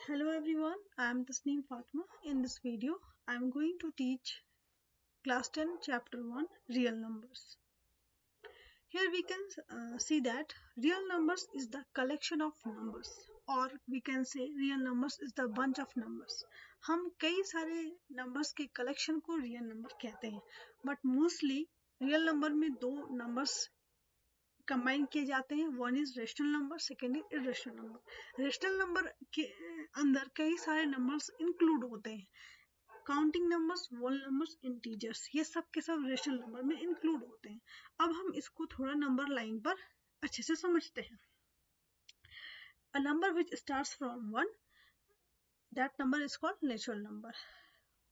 Hello everyone, I am Tasneem Fatma. In this video, I am going to teach class 10 chapter 1 real numbers. Here we can see that real numbers is the collection of numbers or we can say real numbers is the bunch of numbers. हम कई सारे numbers के collection को real number कहते हैं but mostly real number में दो numbers combine किए जाते हैं. One is rational number, second is irrational number. Rational number के अंदर कई सारे नंबर्स इंक्लूड होते हैं. Counting numbers, whole numbers, integers, ये सब के सब रेशनल नंबर में इंक्लूड होते हैं. अब हम इसको थोड़ा नंबर लाइन पर अच्छे से समझते हैं. A number which starts from one, that number is called natural number.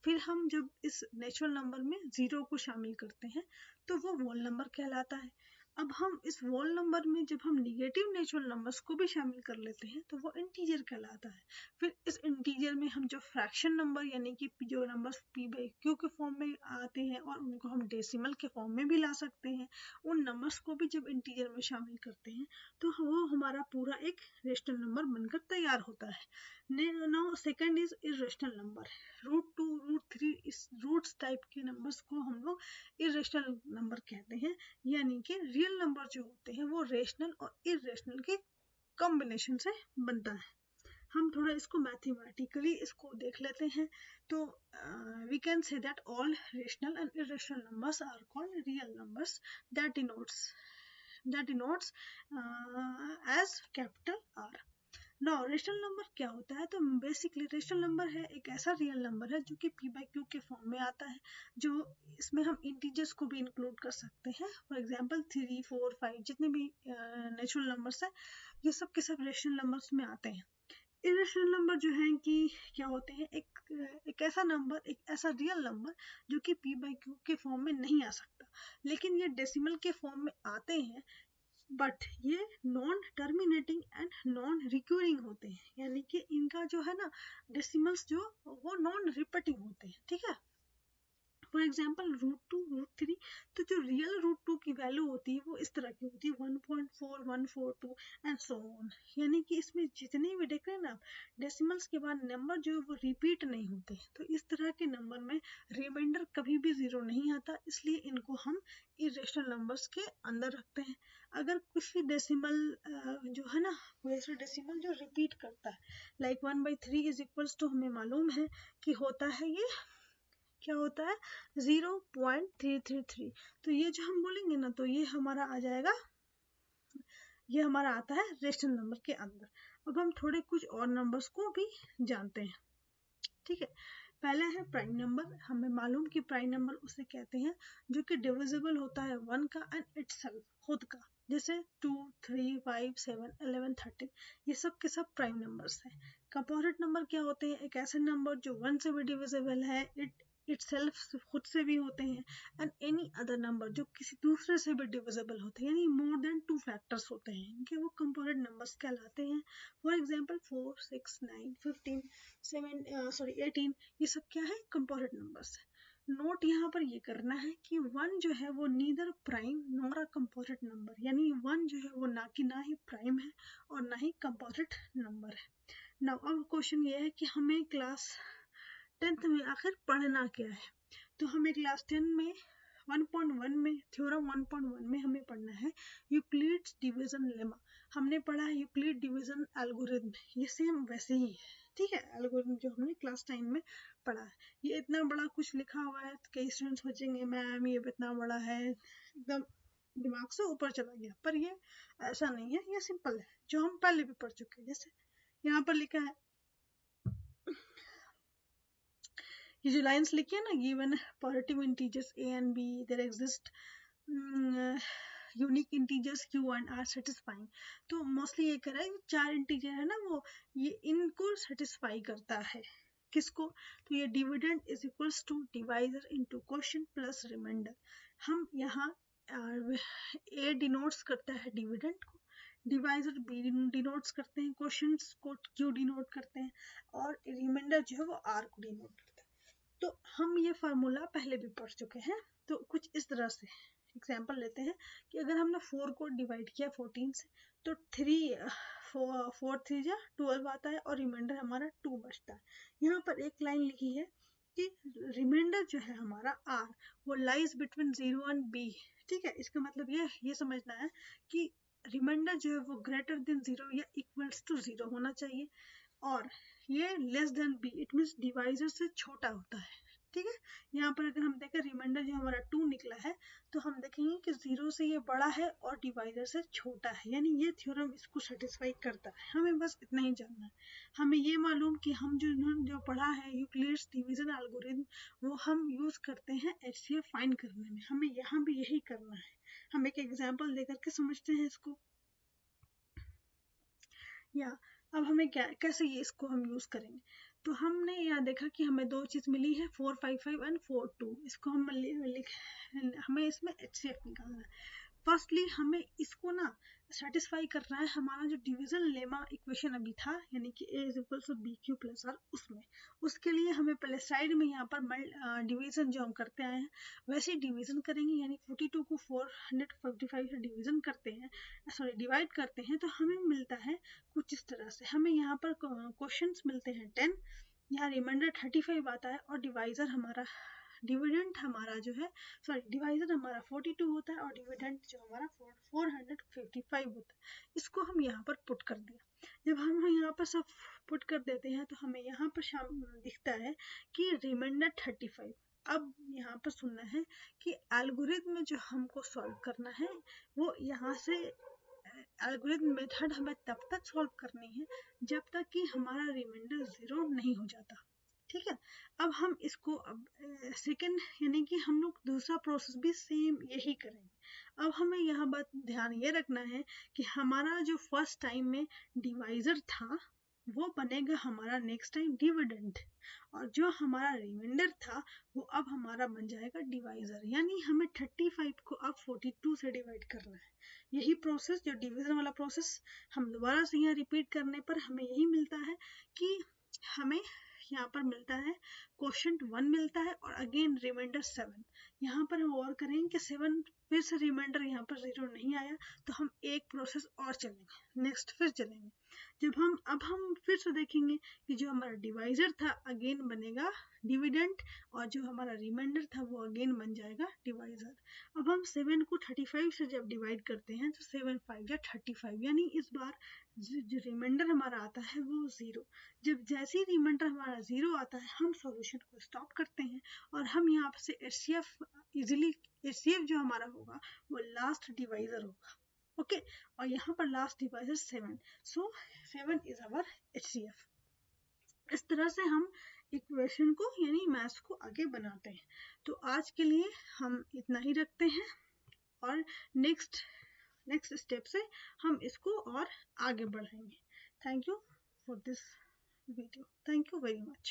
फिर हम जब इस नेचुरल नंबर में जीरो को शामिल करते हैं तो वो होल नंबर कहलाता है. अब हम इस होल नंबर में जब हम निगेटिव नेचुरल नंबर्स को भी शामिल कर लेते हैं तो वो इंटीजर कहलाता है. फिर इस इंटीजर में हम जो फ्रैक्शन नंबर यानी कि जो नंबर्स पी बाई क्यू के फॉर्म में आते हैं और उनको हम डेसिमल के फॉर्म में भी ला सकते हैं, उन नंबर्स को भी जब इंटीजर में शामिल करते हैं तो वो हमारा पूरा एक रेशनल नंबर बनकर तैयार होता है. Now second is irrational number. Root two, root three, इस रूट्स टाइप के नंबर्स को हम लोग इरेशनल नंबर कहते हैं. यानी कि रियल नंबर जो होते हैं वो रेशनल और इरेशनल के कॉम्बिनेशन से बनता है. हम थोड़ा इसको मैथमेटिकली इसको देख लेते हैं तो we can say that all rational and irrational numbers are called real numbers. That denotes as capital R. Now rational number क्या होता है? तो बेसिकली रेशनल नंबर है एक ऐसा रियल नंबर है जो कि पी बाई क्यू के फॉर्म में आता है, जो इसमें हम इंटीजर्स को भी इंक्लूड कर सकते हैं. फॉर एग्जांपल 3, 4, 5 जितने भी नेचुरल नंबर्स हैं ये सब के सब रेशनल नंबर्स में आते हैं. इरेशनल नंबर जो है कि क्या होते हैं, एक ऐसा नंबर, एक ऐसा रियल नंबर जो कि पी बाई क्यू के फॉर्म में नहीं आ सकता, लेकिन ये डेसिमल के फॉर्म में आते हैं. बट ये non terminating and non recurring होते हैं, यानी कि इनका जो है ना डेसिमल्स जो वो नॉन रिपीटिंग होते हैं. ठीक है. For example root two, root three, तो जो रियल रूट टू की वैल्यू होती है वो इस तरह की होती है 1.4142 एंड सो ऑन. यानी कि इसमें जितने भी देख रहे हैं ना आप, डेसिमल्स के बाद नंबर जो है वो रिपीट नहीं होते. तो इस तरह के नंबर में रिमाइंडर कभी भी जीरो नहीं आता, इसलिए इनको हम इरेशनल नंबर्स के अंदर रखते हैं. अगर कुछ भी डेसिमल जो है ना, वैसे डेसिमल जो रिपीट करता है, लाइक 1/3 इज इक्वल्स टू, हमें मालूम है कि होता है ये क्या होता है 0.333. तो ये जो हम बोलेंगे ना तो ये हमारा आ जाएगा, ये हमारा आता है रेशनल नंबर के अंदर. अब हम थोड़े कुछ और नंबर्स को भी जानते हैं. ठीक है. पहला है प्राइम नंबर. हमें मालूम कि प्राइम नंबर उसे कहते हैं जो कि डिविजिबल होता है 1 का एंड इटसेल्फ, खुद का. जैसे 2, 3, 5, 7, 11, 13, ये सब के सब प्राइम नंबर्स हैं. कंपोजिट नंबर क्या होते हैं? एक ऐसे नंबर जो 1 से भी डिविजिबल है, इटसेल्फ खुद से भी होते हैं, एंड एनी अदर नंबर जो किसी दूसरे से भी डिविजिबल होते हैं, यानी मोर देन 2 फैक्टर्स होते हैं, इनके वो कंपोजिट नंबर्स कहलाते हैं. फॉर एग्जांपल 4, 6, 9, 15, 18, ये सब क्या है? कंपोजिट नंबर्स है. नोट यहाँ पर ये करना है कि 1 जो है वो neither prime nor a composite number, यानी 1 जो है वो ना ही प्राइम है और ना ही कंपोजिट नंबर है. नाउ अब क्वेश्चन ये है कि हमें क्लास 10th में आखिर पढ़ना क्या है? तो हमें क्लास 10 में 1.1 में थ्योरम 1.1 में हमें पढ़ना है यूक्लिड्स डिवीजन लेमा. हमने पढ़ा है यूक्लिड डिवीजन एल्गोरिथम, ये सेम वैसे ही है. ठीक है. एल्गोरिथम जो हमने क्लास 9 में पढ़ा है. ये इतना बड़ा कुछ लिखा हुआ है, कई स्टूडेंट्स सोचेंगे मैम ये इतना बड़ा है, एकदम दिमाग से ऊपर चला गया, पर ये ऐसा नहीं है, ये सिंपल है जो हम पहले भी पढ़ चुके हैं. जैसे यहाँ पर लिखा है, ये जो लाइंस लिखी है ना, given positive integers a and b, there exist unique integers q and r satisfying. तो मोस्टली ये कह रहा है चार इंटीजर है ना, वो ये इनको सेटिस्फाई करता है. किसको? तो ये dividend is equals to divisor into quotient plus remainder. हम यहाँ a डिनोट्स करता है डिविडेंड को, डिवाइजर b डिनोट्स करते हैं, क्वोशिएंट्स को q डिनोट करते हैं, और रिमाइंडर जो है वो r को डिनोट करता है. तो हम ये फार्मूला पहले भी पढ़ चुके हैं. तो कुछ इस तरह से एग्जाम्पल लेते हैं कि अगर हमने 4 को डिवाइड किया 14 से, तो 4 3 जा 12 आता है और रिमाइंडर हमारा 2 बचता है। यहाँ पर एक लाइन लिखी है कि रिमाइंडर जो है हमारा r वो लाइज बिटवीन 0 एंड b। ठीक है, इसका मतलब ये समझना है कि रिमाइंडर जो है वो ग्रेटर देन 0 या इक्वल्स टू 0 होना चाहिए और ये less than b, it means divisor से छोटा होता है। ठीक है, यहाँ पर अगर हम देखें रिमाइंडर जो हमारा 2 निकला है तो हम देखेंगे कि 0 से ये बड़ा है और डिवाइजर से छोटा है, यानी ये थ्योरम इसको सेटिस्फाई करता है। हमें बस इतना ही जानना है। हमें ये मालूम कि हम जो पढ़ा है यूक्लिड्स डिवीजन एल्गोरिथम वो हम यूज करते हैं HCF फाइंड करने में। हमें यहाँ भी यही करना है। हम एक एग्जाम्पल देकर के समझते हैं इसको। या अब हमें कैसे ये इसको हम यूज करेंगे। तो हमने यहाँ देखा कि हमें दो चीज मिली है 455 एंड 42। इसको हमें इसमें HCF निकालना है। फर्स्टली हमें इसको ना सेटिस्फाई करना है हमारा जो डिवीजन लेमा इक्वेशन अभी था, यानी कि A = BQ + R, उसमें उसके लिए हमें पहले साइड में यहाँ पर डिवीजन जो हम करते आए हैं वैसे ही डिवीजन करेंगे, यानी 42 को 455 से डिवीजन करते हैं, सॉरी डिवाइड करते हैं, तो हमें मिलता है कुछ इस तरह से। हमें यहाँ पर क्वेश्चंस मिलते हैं 10, यहाँ रिमाइंडर 35 आता है और डिविडेंड हमारा जो है डिवाइजर हमारा 42 होता है और डिविडेंड जो हमारा 455 होता है। इसको हम यहाँ पर पुट कर दिया। जब हम यहाँ पर सब पुट कर देते हैं तो हमें यहाँ पर दिखता है कि रिमाइंडर 35। अब यहाँ पर सुनना है कि एल्गोरिथम में जो हमको सॉल्व करना है वो यहाँ से एल्गोरिथम मेथड हमें तब तक सॉल्व करनी है जब तक कि हमारा रिमाइंडर 0 नहीं हो जाता। ठीक है, अब हम इसको सेकंड यानी कि हम लोग दूसरा प्रोसेस भी सेम यही करेंगे। अब हमें यह बात ध्यान ये रखना है कि हमारा जो फर्स्ट टाइम में डिवाइजर था वो बनेगा हमारा नेक्स्ट टाइम डिविडेंड, और जो हमारा रिमाइंडर था वो अब हमारा बन जाएगा डिवाइजर। यानी हमें 35 को अब 42 से डिवाइड करना है। यही प्रोसेस जो डिवीजन वाला प्रोसेस हम दोबारा से यहाँ रिपीट करने पर हमें यही मिलता है कि हमें यहाँ पर मिलता है क्वोशंट 1 मिलता है और अगेन रिमाइंडर 7। यहाँ पर हम और करेंगे कि 7 फिर से रिमाइंडर यहाँ पर 0 नहीं आया तो हम एक प्रोसेस और चलेंगे, नेक्स्ट फिर चलेंगे। अब हम फिर से देखेंगे कि जो हमारा डिवाइजर था अगेन बनेगा डिविडेंड और जो हमारा रिमाइंडर था वो अगेन बन जाएगा डिवाइजर। अब हम 7 को 35 से जब डिवाइड करते हैं तो 7 5 या 35, यानी इस बार जो रिमाइंडर हमारा आता है वो 0। जब जैसे ही रिमाइंडर हमारा 0 आता है हम सॉल्यूशन को स्टॉप करते हैं और हम यहाँ से HCF जो हमारा होगा वो लास्ट डिवाइजर होगा। ओके, और यहाँ पर last divisor 7, so 7 is our HCF। इस तरह से हम इक्वेशन को यानी मैथ्स को आगे बनाते हैं। तो आज के लिए हम इतना ही रखते हैं और नेक्स्ट स्टेप से हम इसको और आगे बढ़ाएंगे। Thank you for this video. Thank you very much.